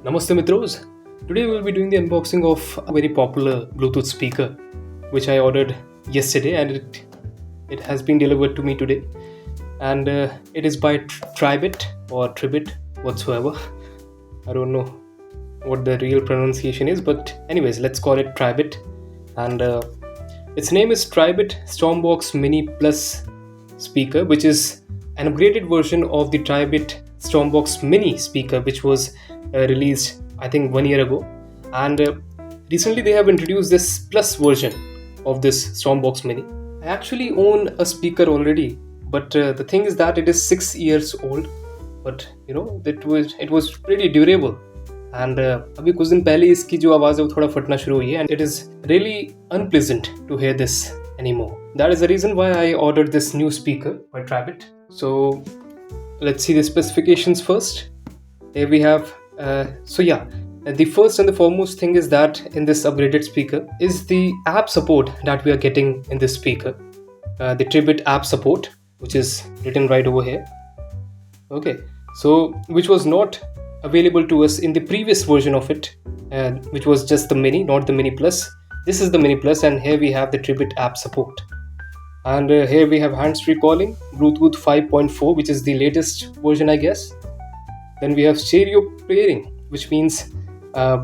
Namaste Mitros. Today we'll be doing the unboxing of a very popular Bluetooth speaker which I ordered yesterday, and it has been delivered to me today, and it is by Tribit or Tribit whatsoever. I don't know what the real pronunciation is, but anyways, let's call it Tribit. And its name is Tribit Stormbox Mini Plus speaker, which is an upgraded version of the Tribit Stormbox Mini speaker, which was released I think 1 year ago. And recently they have introduced this plus version of this Stormbox Mini. I actually own a speaker already, but the thing is that it is 6 years old. But you know, it was pretty durable. And अभी कुछ दिन पहले इसकी जो आवाज़ है वो थोड़ा फटना शुरू हुई है, and it is really unpleasant to hear this anymore. That is the reason why I ordered this new speaker by Tribit. So let's see the specifications first. Here we have the first and the foremost thing is that in this upgraded speaker is the app support that we are getting in this speaker. The Tribit app support, which is written right over here. Okay, so which was not available to us in the previous version of it, which was just the Mini, not the Mini Plus. This is the Mini Plus, and here we have the Tribit app support. And here we have hands-free calling, Bluetooth 5.4, which is the latest version, I guess. Then we have stereo pairing, which means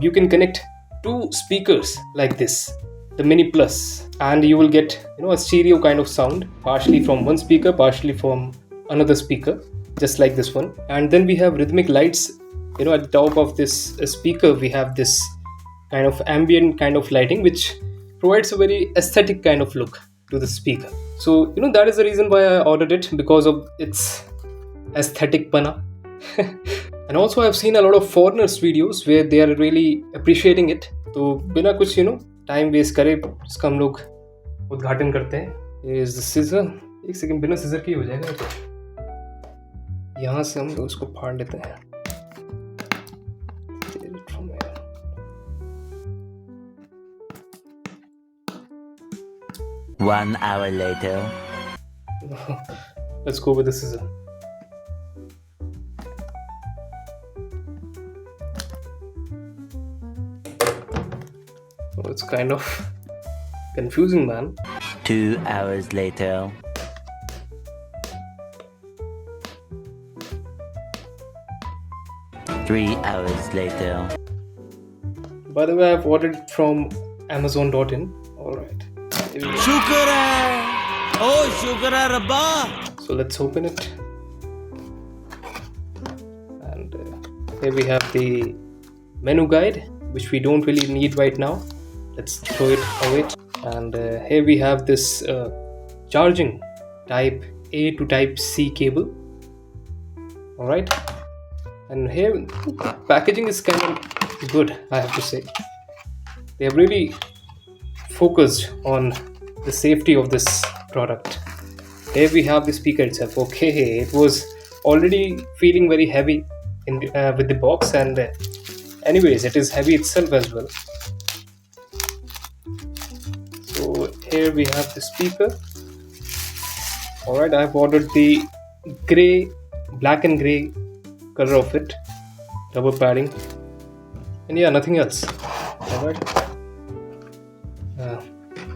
you can connect two speakers like this, the Mini Plus, and you will get a stereo kind of sound, partially from one speaker, partially from another speaker, just like this one. And then we have rhythmic lights. At the top of this speaker, we have this kind of ambient kind of lighting, which provides a very aesthetic kind of look to the speaker. So that is the reason why I ordered it, because of its aesthetic pana. And also I've seen a lot of foreigners videos where they are really appreciating it. तो बिना कुछ time waste करे इसका हम लोग उद्घाटन करते हैं. Is the scissor? एक सेकंड, बिना सिजर के हो जाएगा कुछ. यहाँ से हम लोग इसको फाड़ लेते हैं. 1 hour later. Let's go with the scissor. It's kind of confusing, man. 2 hours later. Three hours later. By the way, I've ordered it from Amazon.in. Alright. शुक्र है, ओ शुक्र है रब्बा. So let's open it. And here we have the menu guide, which we don't really need right now. Let's throw it away. And here we have this charging type A to type C cable. Alright. And here packaging is kind of good, I have to say. They have really focused on the safety of this product. Here we have the speaker itself. Okay, it was already feeling very heavy with the box, and anyways, it is heavy itself as well. So here we have the speaker. Alright, I've ordered the black and grey color of it, rubber padding, and yeah, nothing else. Alright,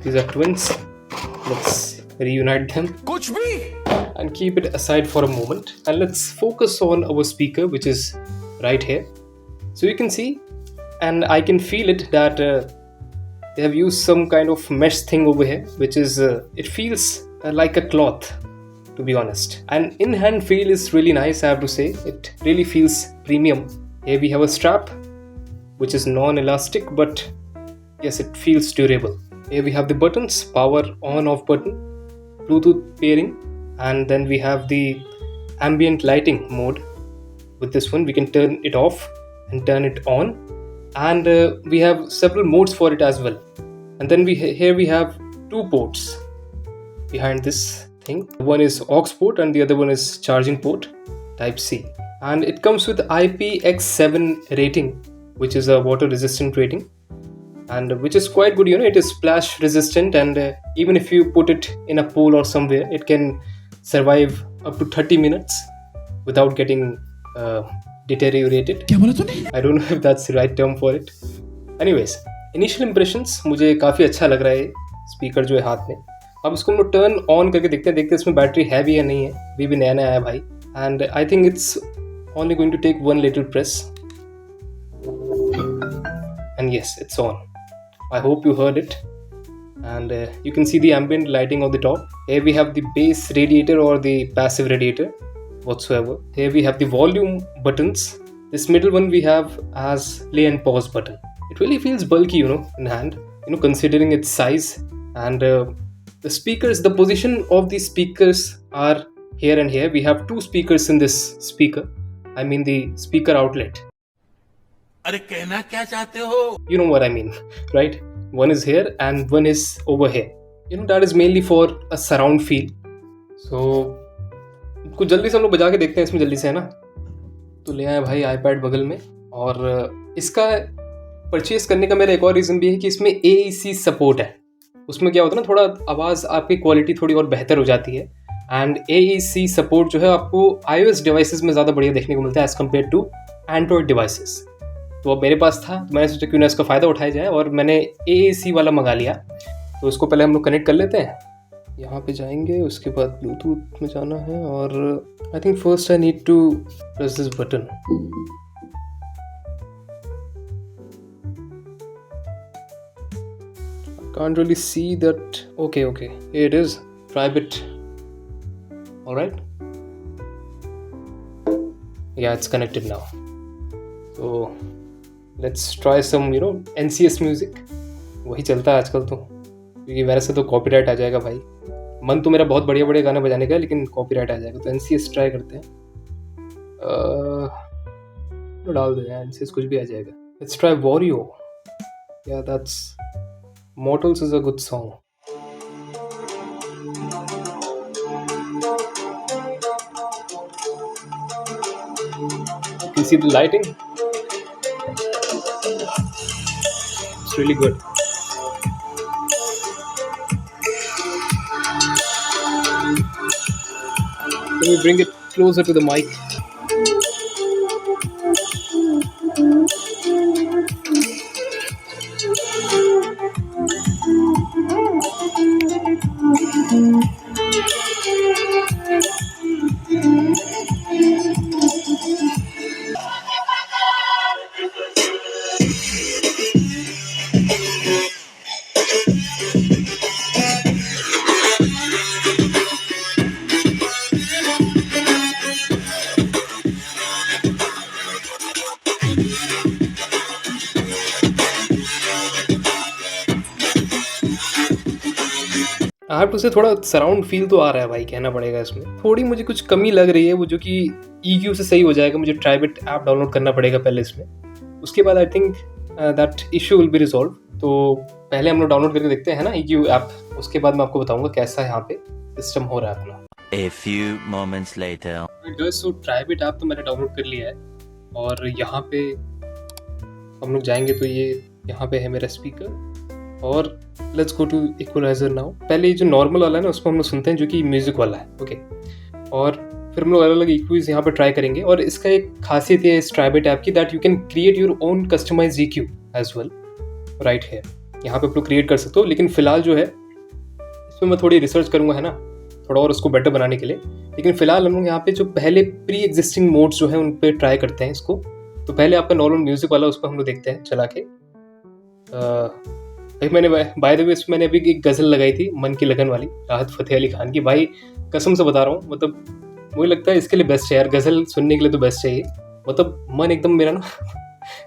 these are twins. Let's reunite them कुछ भी. and keep it aside for a moment, and let's focus on our speaker, which is right here. So you can see, and I can feel it, that they have used some kind of mesh thing over here, which is it feels like a cloth, to be honest. And in-hand feel is really nice, I have to say. It really feels premium. Here we have a strap, which is non-elastic, but yes, it feels durable. Here we have the buttons, power on off button, Bluetooth pairing, and then we have the ambient lighting mode. With this one we can turn it off and turn it on, and we have several modes for it as well. And then here we have two ports behind this thing. One is aux port and the other one is charging port type C, and it comes with IPX7 rating, which is a water resistant rating, and which is quite good. It is splash resistant, and even if you put it in a pool or somewhere, it can survive up to 30 minutes without getting deteriorated. क्या बोला तूने? I don't know if that's the right term for it. Anyways, initial impressions मुझे काफ़ी अच्छा लग रहा है speaker जो है हाथ में. अब इसको हम लोग टर्न ऑन करके देखते हैं इसमें बैटरी है भी या नहीं है. अभी भी नया नया आया भाई. And I think it's only going to take one little press. And yes, it's on. I hope you heard it. And you can see the ambient lighting on the top. Here we have the bass radiator or the passive radiator whatsoever. Here we have the volume buttons. This middle one we have as play and pause button. It really feels bulky, in hand, considering its size. And the speakers, the position of the speakers are here and here. We have two speakers in this speaker. I mean the speaker outlet. अरे कहना क्या चाहते हो? You know what I mean, right? One is here and one is over here. That is mainly for a surround feel. So कुछ जल्दी से हम लोग बजा के देखते हैं इसमें जल्दी से, है ना. तो ले आए भाई आईपैड बगल में. और इसका परचेस करने का मेरा एक और रीज़न भी है कि इसमें AAC सपोर्ट है. उसमें क्या होता है ना, थोड़ा आवाज़ आपकी क्वालिटी थोड़ी और बेहतर हो जाती है. एंड AAC सपोर्ट जो है आपको iOS डिवाइसेस में ज़्यादा बढ़िया देखने को मिलता है as compare to Android devices. तो अब मेरे पास था, मैंने सोचा क्यों ना इसका फ़ायदा उठाया जाए और मैंने AAC वाला मंगा लिया. तो इसको पहले हम लोग कनेक्ट कर लेते हैं. यहाँ पे जाएंगे, उसके बाद ब्लूटूथ में जाना है. और I think first I need to press this button. Can't really see that. Okay, here it is. Try it. All right. Yeah, it's connected now. So let's try some, NCS music. वही चलता है आजकल तो, क्योंकि मेरे से तो copyright आ जाएगा भाई. मन तो मेरा बहुत बढ़िया बढ़िया गाना बजाने का है, लेकिन कॉपीराइट आ जाएगा. तो NCS ट्राई करते हैं. तो डाल दो यार, NCS कुछ भी आ जाएगा. Let's try Wario. Yeah, that's Mortals is a good song. You see the lighting? It's really good. Let me bring it closer to the mic. I have to say थोड़ा सराउंड फील तो आ रहा है भाई, कहना पड़ेगा. इसमें थोड़ी मुझे कुछ कमी लग रही है, वो जो कि EQ से सही हो जाएगा. मुझे ट्राइबिट ऐप डाउनलोड करना पड़ेगा पहले इसमें. उसके बाद I think that issue will be resolve. तो पहले हम लोग डाउनलोड करके देखते हैं ना EQ ऐप. उसके बाद मैं आपको बताऊंगा कैसा यहाँ पे सिस्टम हो रहा है अपना. A few moments later. So Tribit app तो मैंने डाउनलोड कर लिया है. और यहाँ पे हम लोग जाएंगे तो ये यहाँ पे है मेरा स्पीकर. और let's go to equaliser now. पहले ये जो नॉर्मल वाला है ना, उसको हम लोग सुनते हैं, जो कि म्यूजिक वाला है. ओके. और फिर हम लोग अलग अलग EQs यहाँ पे ट्राई करेंगे. और इसका एक खासियत है इस ट्राइबिट ऐप की, that you can create your own customise EQ as well right here. यहाँ पे आप लोग क्रिएट कर सकते हो. लेकिन फिलहाल जो है इसमें मैं थोड़ी रिसर्च करूँगा, है ना, थोड़ा और उसको बेटर बनाने के लिए. लेकिन फिलहाल हम लोग यहाँ पे जो पहले प्री एग्जिस्टिंग मोड्स जो है उन पर ट्राई करते हैं इसको. तो पहले आपका नॉर्मल म्यूजिक वाला, उस पर हम लोग देखते हैं चला के. भाई मैंने बाय द वे मैंने अभी एक गज़ल लगाई थी, मन की लगन वाली, राहत फ़तेह अली खान की. भाई कसम से बता रहा हूँ, मतलब मुझे लगता है इसके लिए बेस्ट है यार. गज़ल सुनने के लिए तो बेस्ट चाहिए. मतलब मन एकदम मेरा ना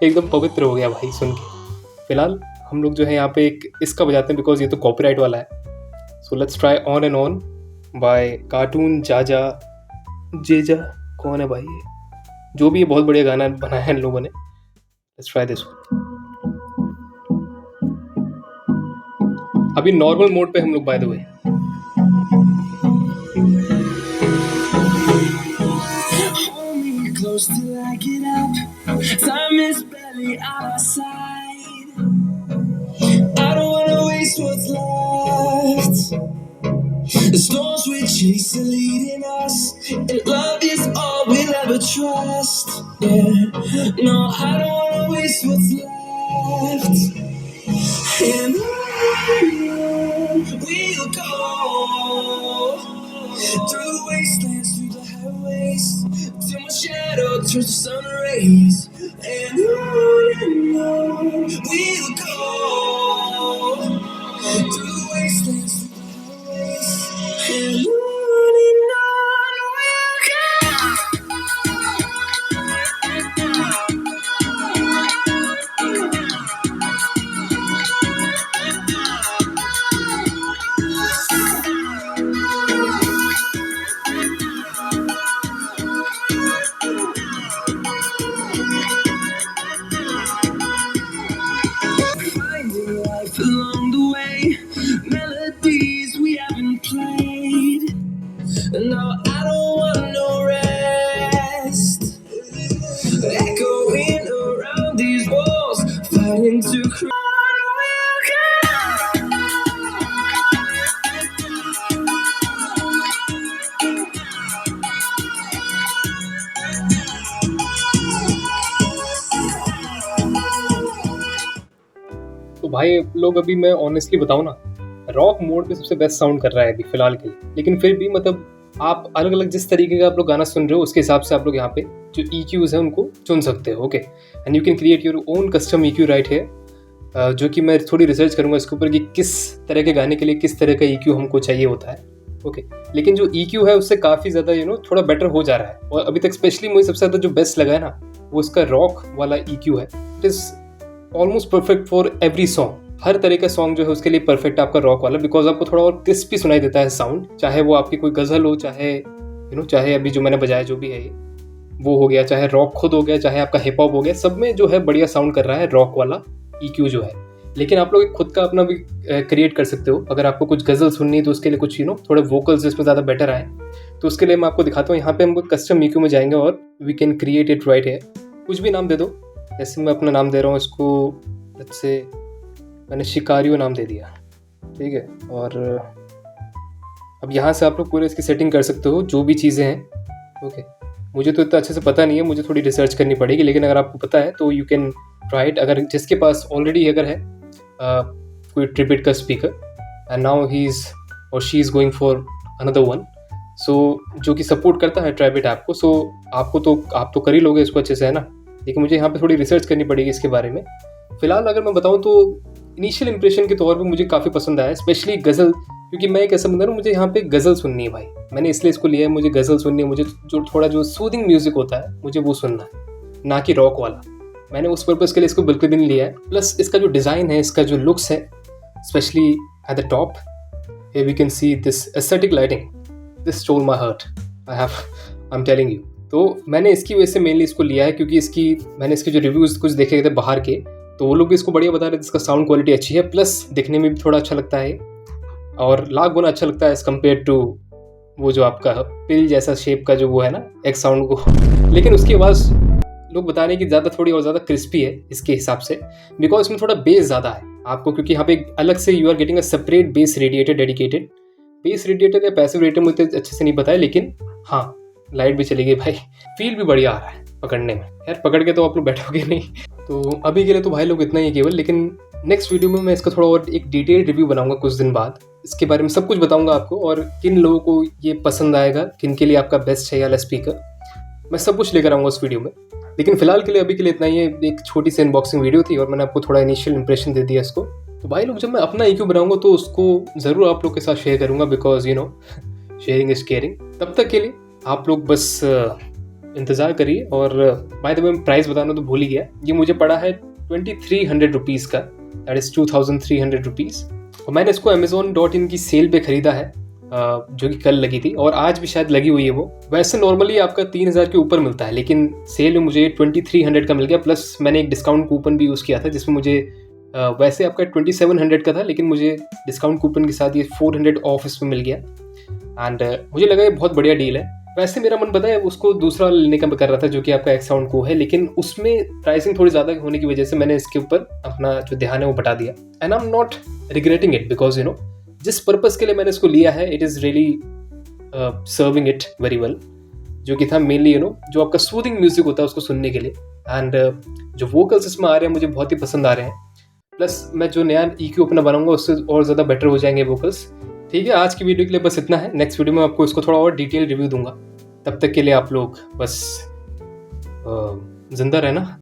एकदम पवित्र हो गया भाई सुन के. फिलहाल हम लोग जो है यहाँ पे एक इसका बजाते हैं, बिकॉज ये तो कॉपीराइट वाला है. So let's try on and on by cartoon Jaja Jeja. कौन है भाई ये? जो भी ये बहुत बढ़िया गाना बनाया है इन लोगों ने. Let's try this. अभी नॉर्मल मोड पे हम लोग by the way. Till I get up, time is barely on our side. I don't wanna waste what's left. The storms we chase are leading us, and love is all we'll ever trust. No, I don't wanna waste what's left. And on we'll go through the wastelands, through the highways, till my shadow turns to sun rays. And on we'll go through the wastelands, through the highways, and on we'll go. Finding life along the way, melodies we haven't played. No, I don't want no rest. Echoing around these walls, fighting to cry. तो भाई लोग, अभी मैं honestly बताऊँ ना, rock mode पे सबसे best sound कर रहा है अभी फिलहाल के लिए। लेकिन फिर भी मतलब आप अलग अलग जिस तरीके का आप लोग गाना सुन रहे हो उसके हिसाब से आप लोग यहाँ पे जो EQs है उनको चुन सकते हो। Okay, and you can create your own custom EQ right है, जो कि मैं थोड़ी रिसर्च करूँगा इसके ऊपर कि किस तरह के गाने के लिए किस तरह का EQ हमको चाहिए होता है। ओके, लेकिन जो EQ है उससे काफ़ी ज़्यादा थोड़ा बेटर हो जा रहा है। और अभी तक स्पेशली मुझे सबसे ज़्यादा जो बेस्ट लगा है ना, वो इसका रॉक वाला EQ है। It is almost perfect for every song. हर तरह का सॉन्ग जो है उसके लिए परफेक्ट आपका रॉक वाला, बिकॉज आपको थोड़ा और क्रिस्पी सुनाई देता है साउंड, चाहे वो आपकी कोई गज़ल हो, चाहे अभी जो मैंने बजाया जो भी है ये वो हो गया, चाहे रॉक खुद हो गया, चाहे आपका हिप हॉप हो गया, सब में जो है बढ़िया साउंड कर रहा है रॉक वाला EQ जो है। लेकिन आप लोग खुद का अपना भी क्रिएट कर सकते हो। अगर आपको कुछ गज़ल सुननी है तो उसके लिए कुछ थोड़े वोकल्स जिसमें ज़्यादा बेटर आए, तो उसके लिए मैं आपको दिखाता हूँ। यहाँ पे हम कस्टम EQ में जाएंगे और we can create it right है। कुछ भी नाम दे दो, जैसे मैं अपना नाम दे रहा हूँ इसको, लेट्स से मैंने शिकारियो नाम दे दिया, ठीक है। और अब यहाँ से आप लोग पूरे इसकी सेटिंग कर सकते हो जो भी चीज़ें हैं। ओके, मुझे तो इतना अच्छे से पता नहीं है, मुझे थोड़ी रिसर्च करनी पड़ेगी, लेकिन अगर आपको पता है तो यू कैन ट्राई इट। अगर जिसके पास ऑलरेडी अगर है कोई ट्रिबिट का speaker and now he is और she is going for another one, so जो कि सपोर्ट करता है ट्राइबिट ऐप को, सो आप तो कर ही लोगे इसको अच्छे से, है ना। लेकिन मुझे यहाँ पे थोड़ी रिसर्च करनी पड़ेगी इसके बारे में। फिलहाल अगर मैं बताऊँ तो इनिशियल इंप्रेशन के तौर पे मुझे काफ़ी पसंद आया, स्पेशली गज़ल, क्योंकि मैं एक ऐसा बंदा हूँ मुझे यहाँ पे गज़ल सुननी है भाई। मैंने इसलिए इसको लिया है, मुझे गज़ल सुननी है, मुझे जो थोड़ा जो सूदिंग म्यूज़िक होता है मुझे वो सुनना है, ना कि रॉक वाला। मैंने उस पर्पज़ के लिए इसको बिल्कुल भी नहीं लिया है। प्लस इसका जो डिज़ाइन है, इसका जो लुक्स है, specially at the top, here we can see this aesthetic lighting, this stole my heart, I'm telling you। तो मैंने इसकी वजह से मेनली इसको लिया है, क्योंकि मैंने इसके जो रिव्यूज़ कुछ देखे थे बाहर के, तो वो लोग भी इसको बढ़िया बता रहे थे, इसका साउंड क्वालिटी अच्छी है, प्लस दिखने में भी थोड़ा अच्छा लगता है और लाख गुना अच्छा लगता है एज़ कम्पेयर टू वो जो आपका पिल जैसा शेप का जो वो है ना एक साउंड को। लेकिन उसकी आवाज़ लोग बता रहे हैं कि थोड़ी और ज़्यादा क्रिस्पी है इसके हिसाब से, बिकॉज इसमें थोड़ा बेस ज़्यादा है आपको, क्योंकि यहाँ पे एक अलग से you are getting a separate bass radiator, dedicated bass radiator या पैसिव रेडिएटर मुझे अच्छे से नहीं पता है, लेकिन हाँ लाइट भी चली गई भाई, फील भी बढ़िया आ रहा है पकड़ने में। यार पकड़ के तो आप लोग बैठोगे नहीं। तो अभी के लिए तो भाई लोग इतना ही केवल, लेकिन नेक्स्ट वीडियो में मैं इसका थोड़ा और एक डिटेल रिव्यू बनाऊंगा कुछ दिन बाद, इसके बारे में सब कुछ बताऊंगा आपको, और किन लोगों को ये पसंद आएगा, किन के लिए आपका बेस्ट है या स्पीकर, मैं सब कुछ लेकर आऊँगा उस वीडियो में। लेकिन फिलहाल के लिए अभी के लिए इतना ही है, एक छोटी सी अनबॉक्सिंग वीडियो थी और मैंने आपको थोड़ा इनिशियल इंप्रेशन दे दिया इसको। तो भाई लोग, जब मैं अपना EQ बनाऊंगा तो उसको ज़रूर आप लोग के साथ शेयर करूंगा, बिकॉज शेयरिंग इज़ केयरिंग। तब तक के लिए आप लोग बस इंतज़ार करिए। और बाय द वे मैं प्राइस बताना तो भूल ही गया, ये मुझे पड़ा है 2300 रुपीज़ का, दैट इज़ 2300 रुपीज़। और मैंने इसको Amazon.in की सेल पे ख़रीदा है, जो कि कल लगी थी और आज भी शायद लगी हुई है वो। वैसे नॉर्मली आपका 3000 के ऊपर मिलता है, लेकिन सेल में मुझे 2300 का मिल गया, प्लस मैंने एक डिस्काउंट कूपन भी यूज़ किया था जिसमें मुझे वैसे आपका 2700 का था, लेकिन मुझे डिस्काउंट कूपन के साथ ये 400 ऑफ इसमें मिल गया। एंड मुझे लगा ये बहुत बढ़िया डील है। वैसे मेरा मन पता है उसको दूसरा लेने का कर रहा था जो कि आपका एक्साउंड को है, लेकिन उसमें प्राइसिंग थोड़ी ज़्यादा होने की वजह से मैंने इसके ऊपर अपना जो ध्यान है वो बता दिया। And I am not regretting it, because जिस पर्पज़ के लिए मैंने इसको लिया है, it is really serving it very well, जो कि था मेनली जो आपका सूदिंग म्यूजिक होता है उसको सुनने के लिए। एंड जो वोकल्स इसमें आ रहे हैं मुझे बहुत ही पसंद आ रहे हैं। प्लस मैं जो नया EQ अपना बनाऊंगा उससे और ज़्यादा बेटर हो जाएंगे वोकल्स। ठीक है, आज की वीडियो के लिए बस इतना है। नेक्स्ट वीडियो में आपको इसको थोड़ा और डिटेल रिव्यू दूंगा। तब तक के लिए आप लोग बस जिंदा रहना।